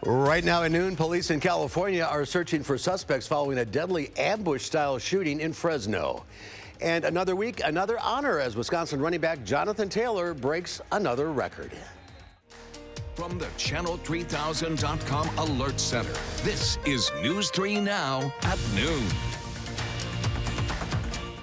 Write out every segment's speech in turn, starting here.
Right now at noon, police in California are searching for suspects following a deadly ambush-style shooting in Fresno. And another week, another honor as Wisconsin running back Jonathan Taylor breaks another record. From the Channel3000.com Alert Center, this is News 3 Now at noon.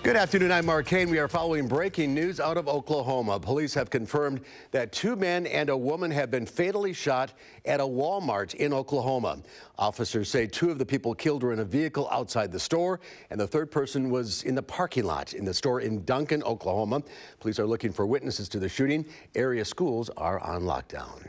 Good afternoon, I'm Mark Kane. We are following breaking news out of Oklahoma. Police have confirmed that 2 men and a woman have been fatally shot at a Walmart in Oklahoma. Officers say 2 of the people killed were in a vehicle outside the store, and the 3rd person was in the parking lot in the store in Duncan, Oklahoma. Police are looking for witnesses to the shooting. Area schools are on lockdown.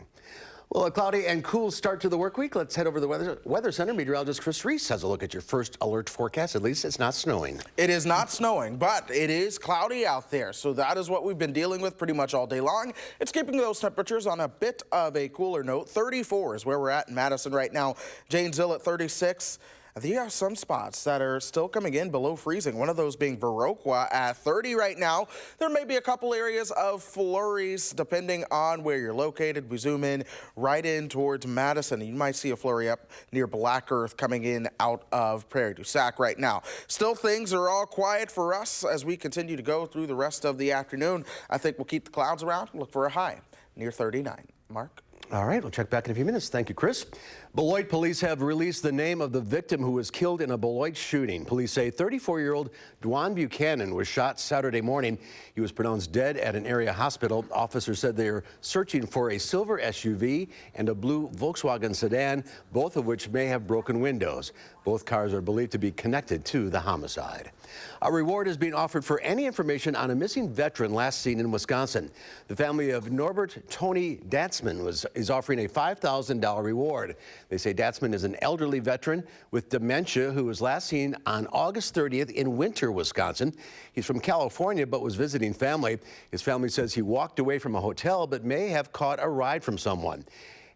Well, a cloudy and cool start to the work week. Let's head over to the Weather Center. Meteorologist Chris Reese has a look at your first alert forecast. At least it's not snowing. It is not snowing, but it is cloudy out there. So that is what we've been dealing with pretty much all day long. It's keeping those temperatures on a bit of a cooler note. 34 is where we're at in Madison right now. Janesville at 36. There are some spots that are still coming in below freezing, one of those being Viroqua at 30 right now. There may be a couple areas of flurries depending on where you're located. We zoom in right in towards Madison. You might see a flurry up near Black Earth coming in out of Prairie du Sac right now. Still, things are all quiet for us as we continue to go through the rest of the afternoon. I think we'll keep the clouds around and look for a high near 39. Mark? All right, we'll check back in a few minutes. Thank you, Chris. Beloit police have released the name of the victim who was killed in a Beloit shooting. Police say 34-year-old Dwan Buchanan was shot Saturday morning. He was pronounced dead at an area hospital. Officers said they are searching for a silver SUV and a blue Volkswagen sedan, both of which may have broken windows. Both cars are believed to be connected to the homicide. A reward is being offered for any information on a missing veteran last seen in Wisconsin. The family of Norbert Tony Datzman is offering a $5,000 reward. They say Datzman is an elderly veteran with dementia who was last seen on August 30th in Winter, Wisconsin. He's from California but was visiting family. His family says he walked away from a hotel but may have caught a ride from someone.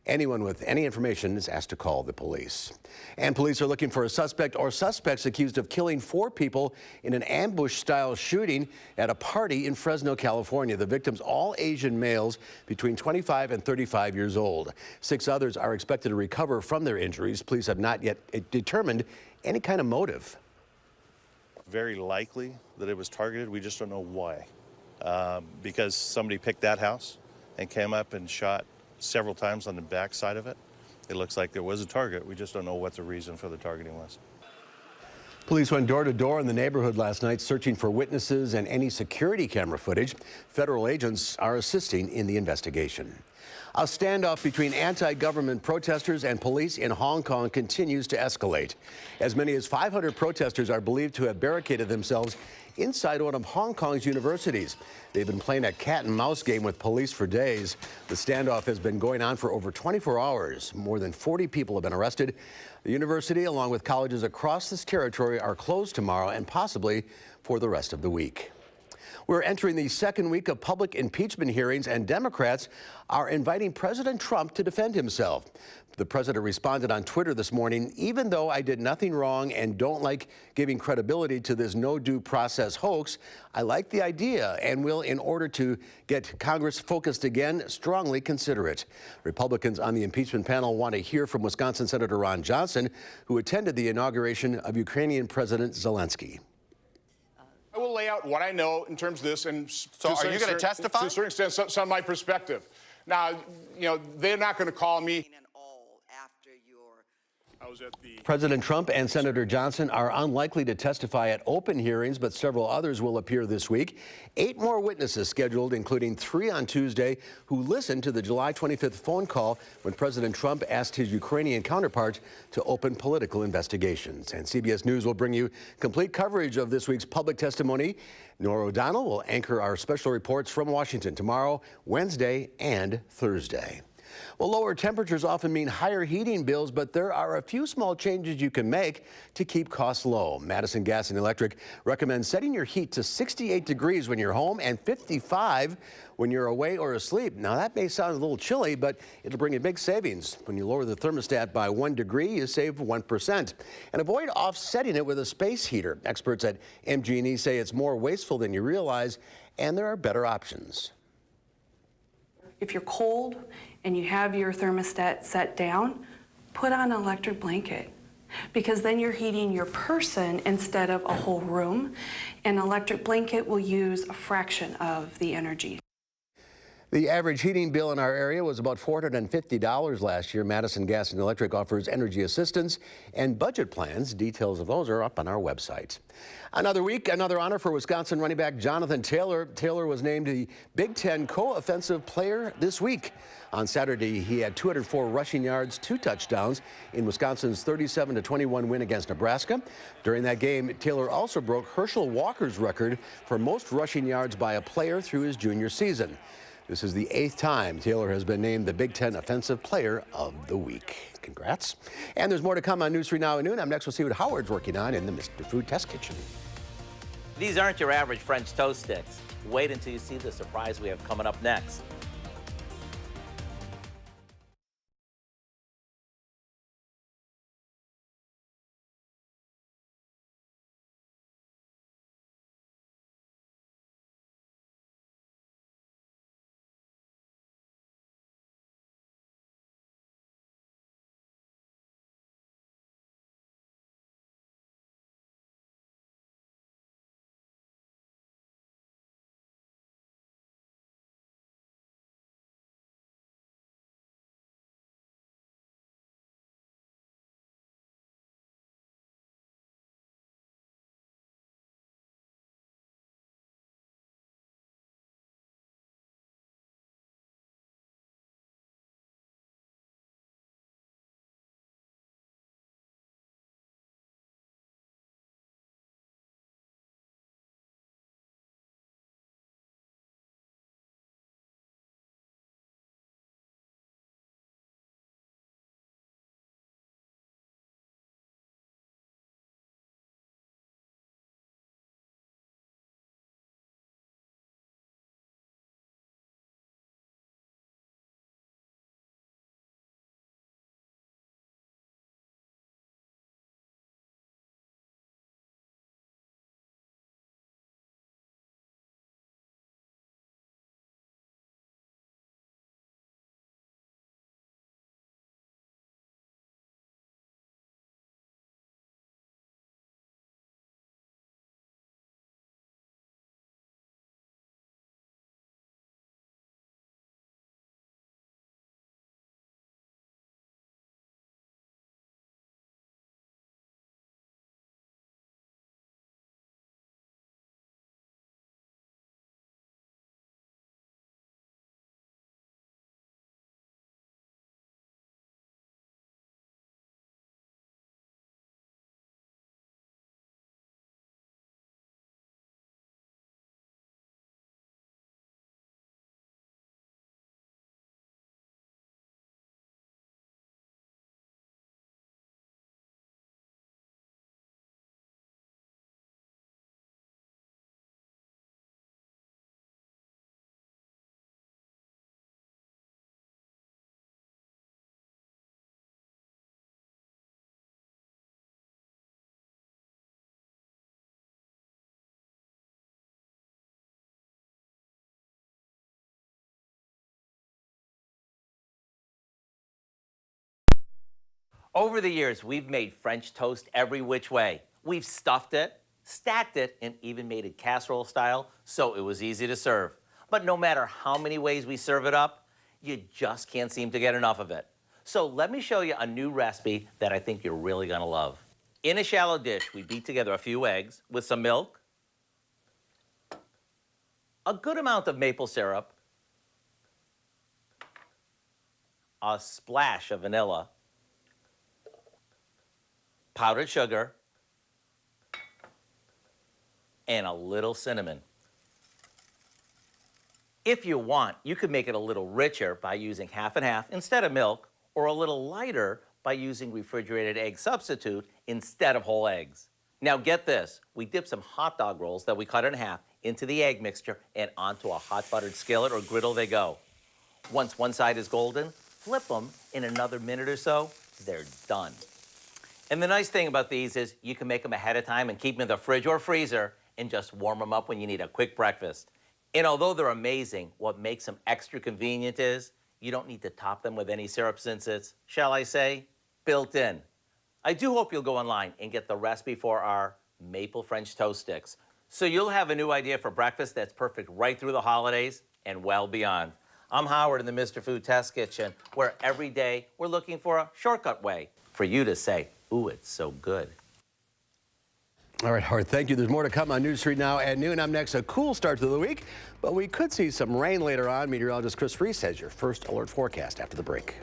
Anyone with any information is asked to call the police. And police are looking for a suspect or suspects accused of killing 4 people in an ambush-style shooting at a party in Fresno, California. The victims, all Asian males between 25 and 35 years old. 6 others are expected to recover from their injuries. Police have not yet determined any kind of motive. Very likely that it was targeted. We just don't know why. Because somebody picked that house and came up and shot several times on the back side of it. It looks like there was a target. We just don't know what the reason for the targeting was. Police went door to door in the neighborhood last night searching for witnesses and any security camera footage. Federal agents are assisting in the investigation. A standoff between anti-government protesters and police in Hong Kong continues to escalate. As many as 500 protesters are believed to have barricaded themselves inside one of Hong Kong's universities. They've been playing a cat and mouse game with police for days. The standoff has been going on for over 24 hours. More than 40 people have been arrested. The university, along with colleges across this territory, are closed tomorrow and possibly for the rest of the week. We're entering the second week of public impeachment hearings, and Democrats are inviting President Trump to defend himself. The president responded on Twitter this morning, "Even though I did nothing wrong and don't like giving credibility to this no due process hoax, I like the idea and will, in order to get Congress focused again, strongly consider it." Republicans on the impeachment panel want to hear from Wisconsin Senator Ron Johnson, who attended the inauguration of Ukrainian President Zelensky. I will lay out what I know in terms of this, and so are you going to testify? To a certain extent, some of my perspective. Now, they're not going to call me. President Trump and Senator Johnson are unlikely to testify at open hearings, but several others will appear this week. 8 more witnesses scheduled, including 3 on Tuesday, who listened to the July 25th phone call when President Trump asked his Ukrainian counterpart to open political investigations. And CBS News will bring you complete coverage of this week's public testimony. Nora O'Donnell will anchor our special reports from Washington tomorrow, Wednesday, and Thursday. Well, lower temperatures often mean higher heating bills, but there are a few small changes you can make to keep costs low. Madison Gas and Electric recommends setting your heat to 68 degrees when you're home and 55 when you're away or asleep. Now, that may sound a little chilly, but it'll bring you big savings. When you lower the thermostat by 1 degree, you save 1%. And avoid offsetting it with a space heater. Experts at MG&E say it's more wasteful than you realize, and there are better options. If you're cold and you have your thermostat set down, put on an electric blanket, because then you're heating your person instead of a whole room. An electric blanket will use a fraction of the energy. The average heating bill in our area was about $450 last year. Madison Gas and Electric offers energy assistance and budget plans. Details of those are up on our website. Another week, another honor for Wisconsin running back Jonathan Taylor. Taylor was named the Big Ten Co-Offensive Player this week. On Saturday, he had 204 rushing yards, 2 touchdowns in Wisconsin's 37-21 win against Nebraska. During that game, Taylor also broke Herschel Walker's record for most rushing yards by a player through his junior season. This is the 8th time Taylor has been named the Big Ten Offensive Player of the Week. Congrats. And there's more to come on News 3 Now at noon. Next, we'll see what Howard's working on in the Mr. Food Test Kitchen. These aren't your average French toast sticks. Wait until you see the surprise we have coming up next. Over the years, we've made French toast every which way. We've stuffed it, stacked it, and even made it casserole style so it was easy to serve. But no matter how many ways we serve it up, you just can't seem to get enough of it. So let me show you a new recipe that I think you're really gonna love. In a shallow dish, we beat together a few eggs with some milk, a good amount of maple syrup, a splash of vanilla, powdered sugar, and a little cinnamon. If you want, you could make it a little richer by using half and half instead of milk, or a little lighter by using refrigerated egg substitute instead of whole eggs. Now get this, we dip some hot dog rolls that we cut in half into the egg mixture and onto a hot buttered skillet or griddle they go. Once one side is golden, flip them in another minute or so, they're done. And the nice thing about these is you can make them ahead of time and keep them in the fridge or freezer and just warm them up when you need a quick breakfast. And although they're amazing, what makes them extra convenient is you don't need to top them with any syrup since it's, shall I say, built in. I do hope you'll go online and get the recipe for our maple French toast sticks, so you'll have a new idea for breakfast that's perfect right through the holidays and well beyond. I'm Howard in the Mr. Food Test Kitchen, where every day we're looking for a shortcut way for you to say, ooh, it's so good. All right, Howard, thank you. There's more to come on News 3 Now at noon. Up next, a cool start to the week, but we could see some rain later on. Meteorologist Chris Reese has your first alert forecast after the break.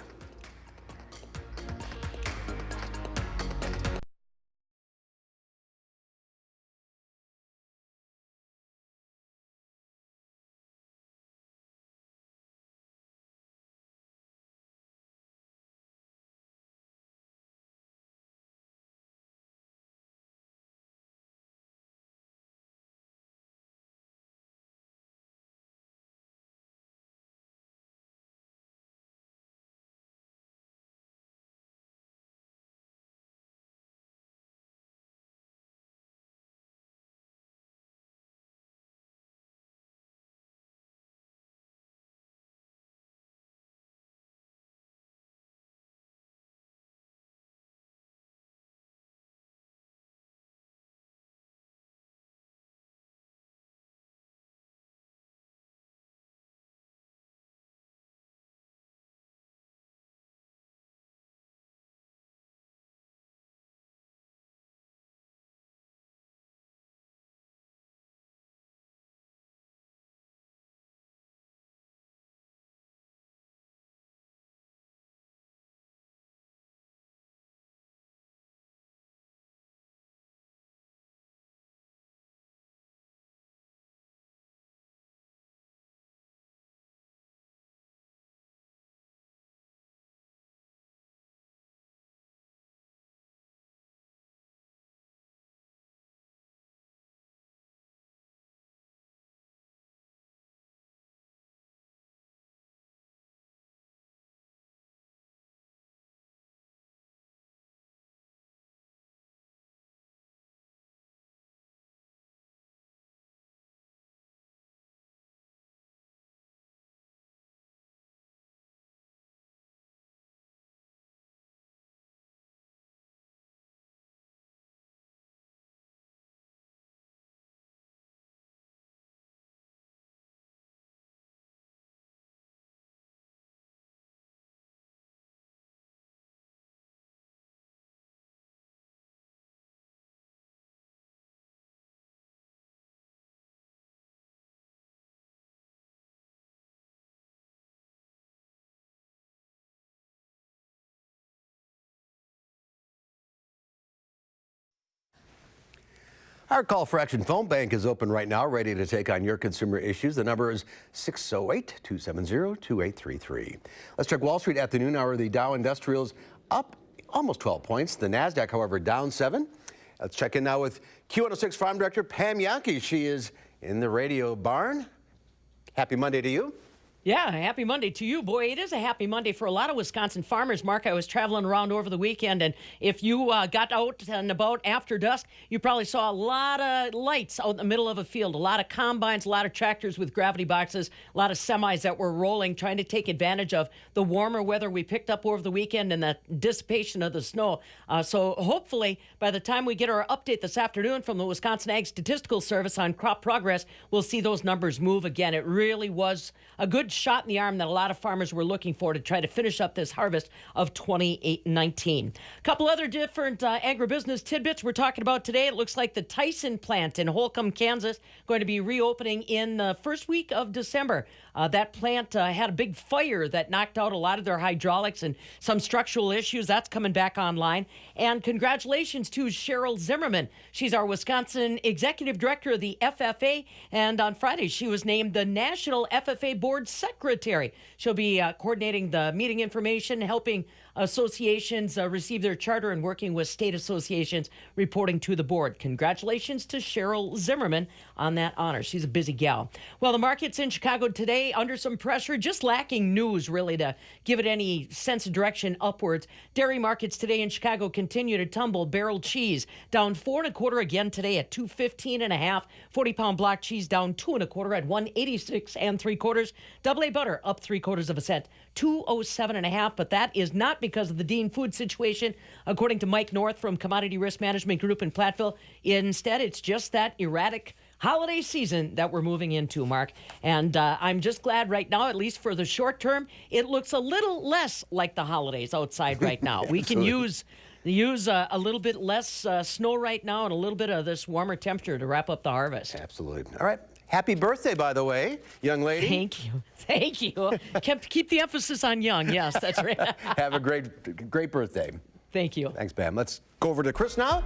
Our call for action phone bank is open right now, ready to take on your consumer issues. The number is 608-270-2833. Let's check Wall Street at the noon hour. The Dow Industrials up almost 12 points. The NASDAQ, however, down 7. Let's check in now with Q106 Farm Director Pam Yankee. She is in the radio barn. Happy Monday to you. Yeah, happy Monday to you. Boy, it is a happy Monday for a lot of Wisconsin farmers. Mark, I was traveling around over the weekend, and if you got out and about after dusk, you probably saw a lot of lights out in the middle of a field, a lot of combines, a lot of tractors with gravity boxes, a lot of semis that were rolling, trying to take advantage of the warmer weather we picked up over the weekend and the dissipation of the snow. So hopefully, by the time we get our update this afternoon from the Wisconsin Ag Statistical Service on crop progress, we'll see those numbers move again. It really was a good shot in the arm that a lot of farmers were looking for to try to finish up this harvest of 2019. A couple other different agribusiness tidbits we're talking about today. It looks like the Tyson plant in Holcomb, Kansas, going to be reopening in the first week of December. That plant had a big fire that knocked out a lot of their hydraulics and some structural issues. That's coming back online. And congratulations to Cheryl Zimmerman. She's our Wisconsin Executive Director of the FFA. And on Friday, she was named the National FFA Board Secretary. She'll be coordinating the meeting information, helping associations receive their charter, and working with state associations reporting to the board. Congratulations to Cheryl Zimmerman on that honor. She's a busy gal. Well, the markets in Chicago today under some pressure, just lacking news really to give it any sense of direction upwards. Dairy markets today in Chicago continue to tumble. Barrel cheese down 4 1/4 again today at $2.15 1/2. 40-pound block cheese down 2 1/4 at $1.86 3/4. Double A butter up 3/4 cent, $2.07 1/2. But that is not because of the Dean food situation, according to Mike North from Commodity Risk Management Group in Platteville. Instead, it's just that erratic holiday season that we're moving into, Mark. And I'm just glad right now, at least for the short term, it looks a little less like the holidays outside right now. We can use a little bit less snow right now and a little bit of this warmer temperature to wrap up the harvest. Absolutely. All right. Happy birthday, by the way, young lady. Thank you. Thank you. Keep the emphasis on young. Yes, that's right. Have a great birthday. Thank you. Thanks, Pam. Let's go over to Chris now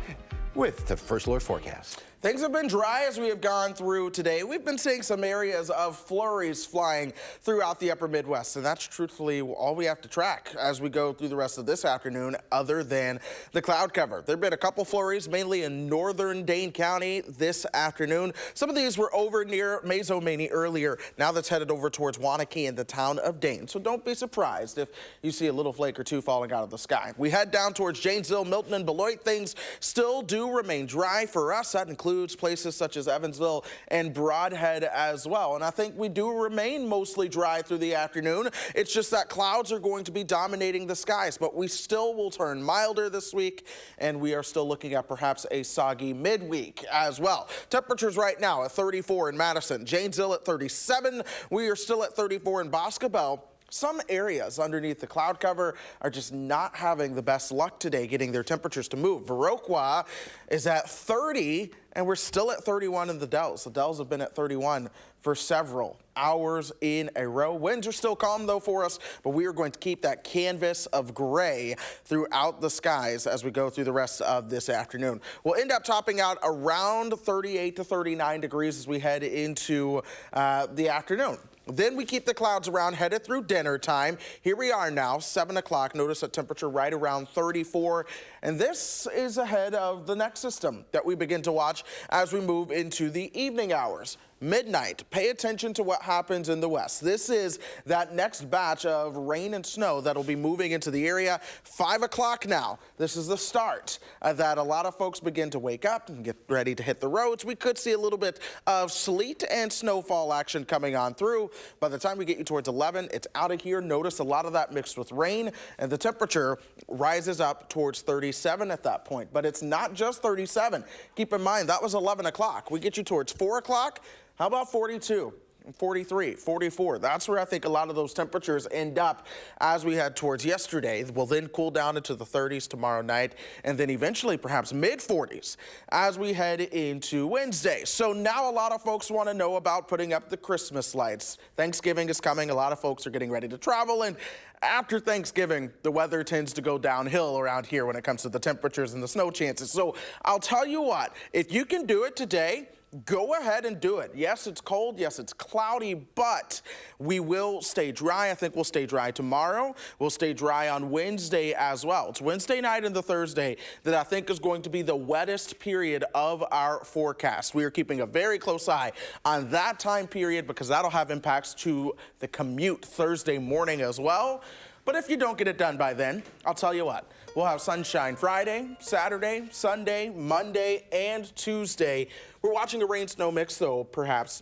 with the First Alert forecast. Things have been dry as we have gone through today. We've been seeing some areas of flurries flying throughout the upper Midwest, and that's truthfully all we have to track as we go through the rest of this afternoon, other than the cloud cover. There have been a couple flurries, mainly in northern Dane County this afternoon. Some of these were over near Mazomanie earlier. Now that's headed over towards Waunakee and the town of Dane. So don't be surprised if you see a little flake or two falling out of the sky. We head down towards Janesville, Milton, and Beloit. Things still do remain dry for us. That includes places such as Evansville and Broadhead as well. And I think we do remain mostly dry through the afternoon. It's just that clouds are going to be dominating the skies, but we still will turn milder this week, and we are still looking at perhaps a soggy midweek as well. Temperatures right now at 34 in Madison, Janesville at 37. We are still at 34 in Boscobel. Some areas underneath the cloud cover are just not having the best luck today getting their temperatures to move. Viroqua is at 30, and we're still at 31 in the Dells. The Dells have been at 31 for several hours in a row. Winds are still calm, though, for us, but we are going to keep that canvas of gray throughout the skies as we go through the rest of this afternoon. We'll end up topping out around 38 to 39 degrees as we head into the afternoon. Then we keep the clouds around, headed through dinner time. Here we are now, 7 o'clock. Notice a temperature right around 34. And this is ahead of the next system that we begin to watch as we move into the evening hours. Midnight, pay attention to what happens in the west. This is that next batch of rain and snow that'll be moving into the area. 5 o'clock now. This is the start that a lot of folks begin to wake up and get ready to hit the roads. We could see a little bit of sleet and snowfall action coming on through. By the time we get you towards 11, it's out of here. Notice a lot of that mixed with rain, and the temperature rises up towards 37 at that point. But it's not just 37. Keep in mind, that was 11 o'clock. We get you towards 4 o'clock. How about 42, 43, 44? That's where I think a lot of those temperatures end up as we head towards yesterday. We'll then cool down into the 30s tomorrow night, and then eventually perhaps mid-40s as we head into Wednesday. So now a lot of folks want to know about putting up the Christmas lights. Thanksgiving is coming. A lot of folks are getting ready to travel, and after Thanksgiving, the weather tends to go downhill around here when it comes to the temperatures and the snow chances. So I'll tell you what, if you can do it today, go ahead and do it. Yes, it's cold. Yes, it's cloudy, but we will stay dry. I think we'll stay dry tomorrow. We'll stay dry on Wednesday as well. It's Wednesday night and the Thursday that I think is going to be the wettest period of our forecast. We are keeping a very close eye on that time period because that'll have impacts to the commute Thursday morning as well. But if you don't get it done by then, I'll tell you what. We'll have sunshine Friday, Saturday, Sunday, Monday, and Tuesday. We're watching a rain-snow mix, though, perhaps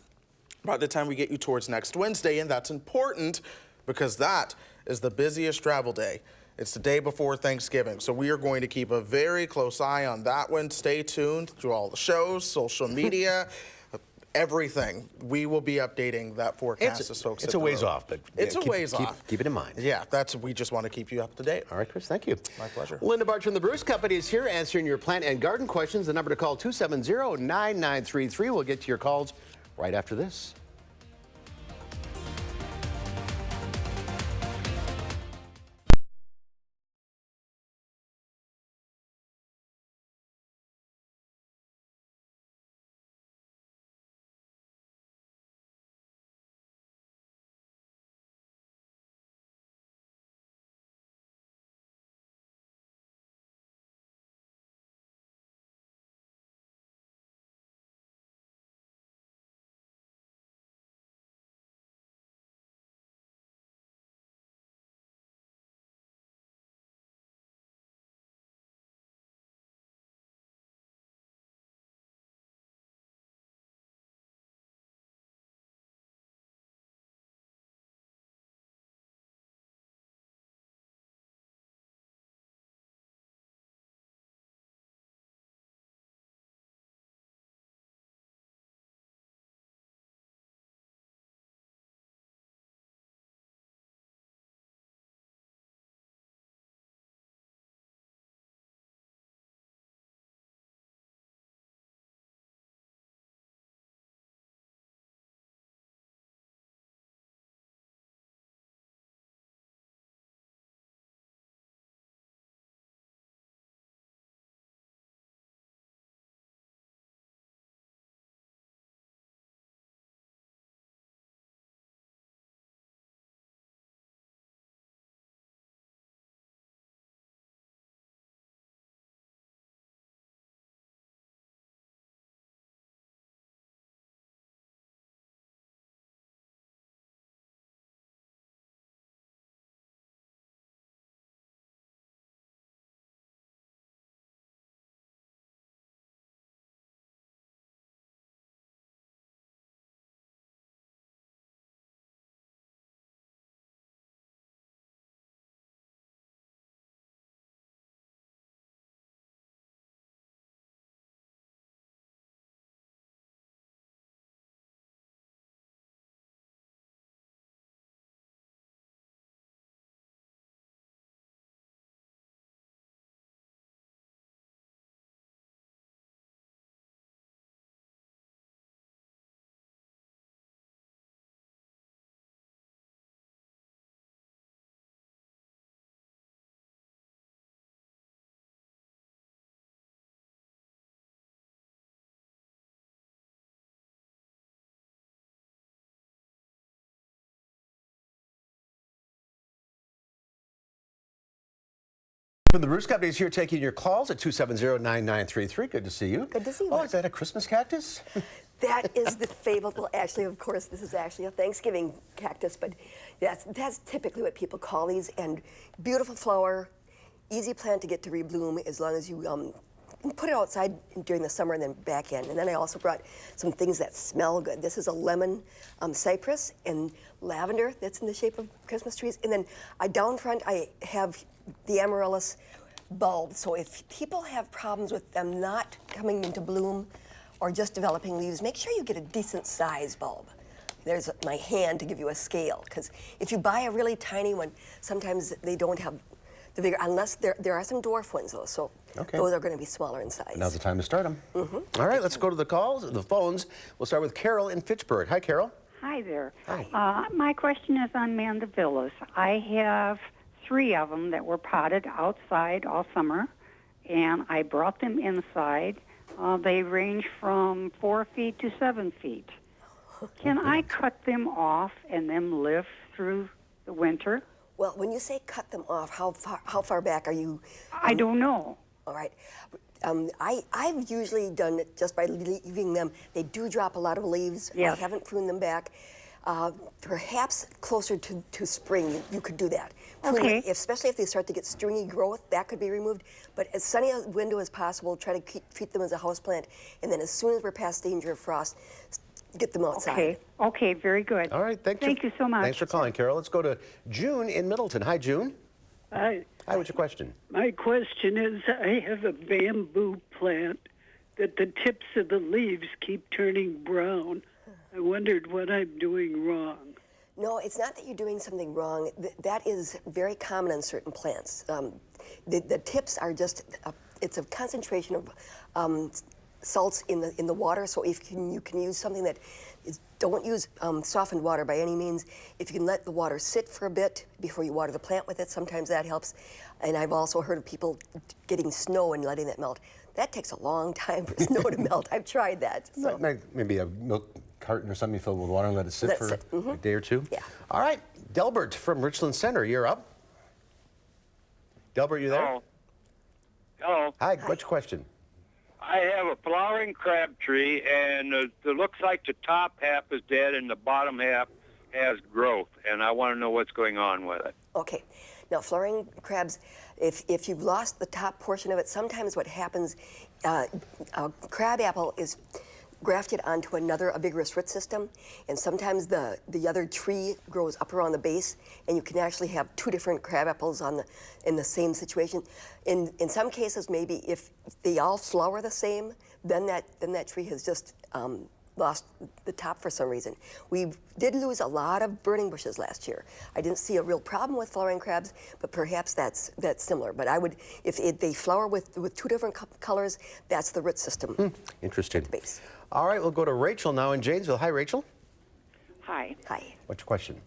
by the time we get you towards next Wednesday, and that's important because that is the busiest travel day. It's the day before Thanksgiving, so we are going to keep a very close eye on that one. Stay tuned to all the shows, social media, everything. We will be updating that forecast as folks. It's a ways off, but it's a ways off. Keep it in mind. Yeah, we just want to keep you up to date. All right, Chris, thank you. My pleasure. Linda Barch from the Bruce Company is here answering your plant and garden questions. The number to call 270-9933. We'll get to your calls right after this. From the Bruce Company is here taking your calls at 270-9933. Good to see you. Good to see you. Oh, is that a Christmas cactus? That is the fabled, well, actually, of course, this is actually a Thanksgiving cactus, but that's typically what people call these. And beautiful flower, easy plant to get to rebloom as long as you put it outside during the summer and then back in. And then I also brought some things that smell good. This is a lemon cypress and lavender that's in the shape of Christmas trees. And then down front, I have the amaryllis bulb. So if people have problems with them not coming into bloom or just developing leaves, make sure you get a decent size bulb. There's my hand to give you a scale, because if you buy a really tiny one, sometimes they don't have the bigger, unless there are some dwarf ones though, so those are going to be smaller in size. Now's the time to start them. All right, let's go to the phones. We'll start with Carol in Fitchburg. Hi, Carol. Hi there. Hi. My question is on mandevillas. I have 3 of them that were potted outside all summer, and I brought them inside. They range from 4 feet to 7 feet. Can I cut them off and then live through the winter? Well, when you say cut them off, how far back are you? I don't know. All right. I've usually done it just by leaving them. They do drop a lot of leaves. Yes. I haven't pruned them back. Perhaps closer to spring, you could do that. Okay. Especially if they start to get stringy growth, that could be removed. But as sunny a window as possible, try to treat them as a houseplant. And then as soon as we're past danger of frost, get them outside. Okay, very good. All right, thank you so much. Thanks for calling, Carol. Let's go to June in Middleton. Hi, June. Hi, what's your question? my question is, I have a bamboo plant that the tips of the leaves keep turning brown. I wondered what I'm doing wrong. No, it's not that you're doing something wrong. That is very common on certain plants. The tips are just, it's a concentration of salts in the water. So if you can use something that is, don't use softened water by any means. If you can let the water sit for a bit before you water the plant with it, sometimes that helps. And I've also heard of people getting snow and letting that melt. That takes a long time for snow to melt. I've tried that. So. Maybe a milk carton or something filled with water and let it sit for a day or two? Yeah. All right, Delbert from Richland Center, you're up. Delbert, you there? Hello. Hello. Hi, what's your question? I have a flowering crab tree, and it looks like the top half is dead and the bottom half has growth, and I want to know what's going on with it. Okay. Now, flowering crabs, if you've lost the top portion of it, sometimes what happens, a crab apple is grafted onto a vigorous root system, and sometimes the other tree grows up around the base, and you can actually have 2 different crab apples in the same situation. In some cases, maybe if they all flower the same, then that tree has just lost the top for some reason. We did lose a lot of burning bushes last year. I didn't see a real problem with flowering crabs, but perhaps that's similar. But I would, if they flower with 2 different colors, that's the root system. Interesting. At the base. All right, we'll go to Rachel now in Janesville. Hi, Rachel. Hi. Hi. What's your question?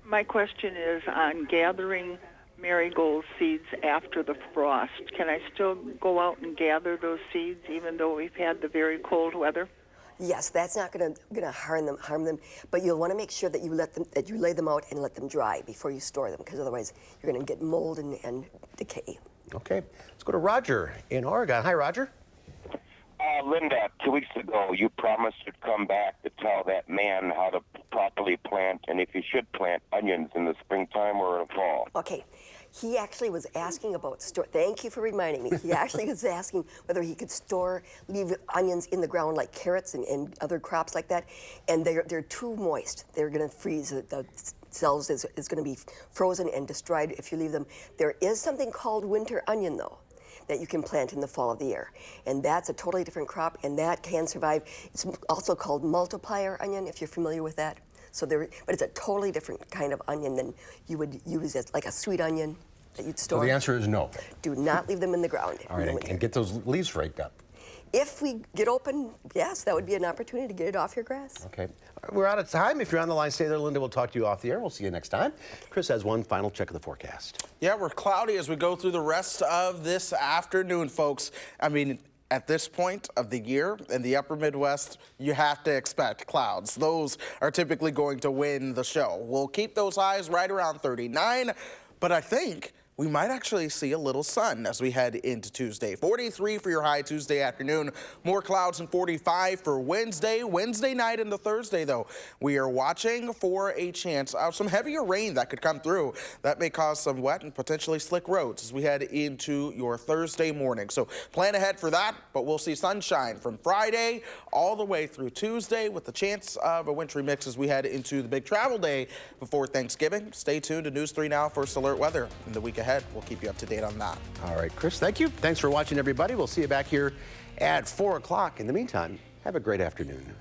My question is on gathering marigold seeds after the frost. Can I still go out and gather those seeds even though we've had the very cold weather? Yes, that's not going to harm them, but you'll want to make sure that you lay them out and let them dry before you store them, because otherwise you're going to get mold and decay. Okay, let's go to Roger in Oregon. Hi, Roger. Linda, 2 weeks ago, you promised you'd come back to tell that man how to properly plant and if he should plant onions in the springtime or in the fall. Okay. He actually was asking about thank you for reminding me. He actually was asking whether he could leave onions in the ground like carrots and other crops like that. And they're too moist. They're going to freeze. The cells is going to be frozen and destroyed if you leave them. There is something called winter onion, though, that you can plant in the fall of the year. And that's a totally different crop, and that can survive. It's also called multiplier onion, if you're familiar with that. So but it's a totally different kind of onion than you would use as like a sweet onion that you'd store. So the answer is no. Do not leave them in the ground. All right, and get those leaves raked up. If we get open, yes, that would be an opportunity to get it off your grass. Okay. We're out of time. If you're on the line, stay there, Linda. We'll talk to you off the air. We'll see you next time. Chris has one final check of the forecast. Yeah, we're cloudy as we go through the rest of this afternoon, folks. I mean, at this point of the year in the upper Midwest, you have to expect clouds. Those are typically going to win the show. We'll keep those highs right around 39, but I think we might actually see a little sun as we head into Tuesday. 43 for your high Tuesday afternoon. More clouds and 45 for Wednesday. Wednesday night into Thursday, though, we are watching for a chance of some heavier rain that could come through. That may cause some wet and potentially slick roads as we head into your Thursday morning. So plan ahead for that, but we'll see sunshine from Friday all the way through Tuesday with the chance of a wintry mix as we head into the big travel day before Thanksgiving. Stay tuned to News 3 Now for alert weather in the week ahead. We'll keep you up to date on that. All right, Chris, thank you. Thanks for watching, everybody. We'll see you back here at 4 o'clock. In the meantime, have a great afternoon.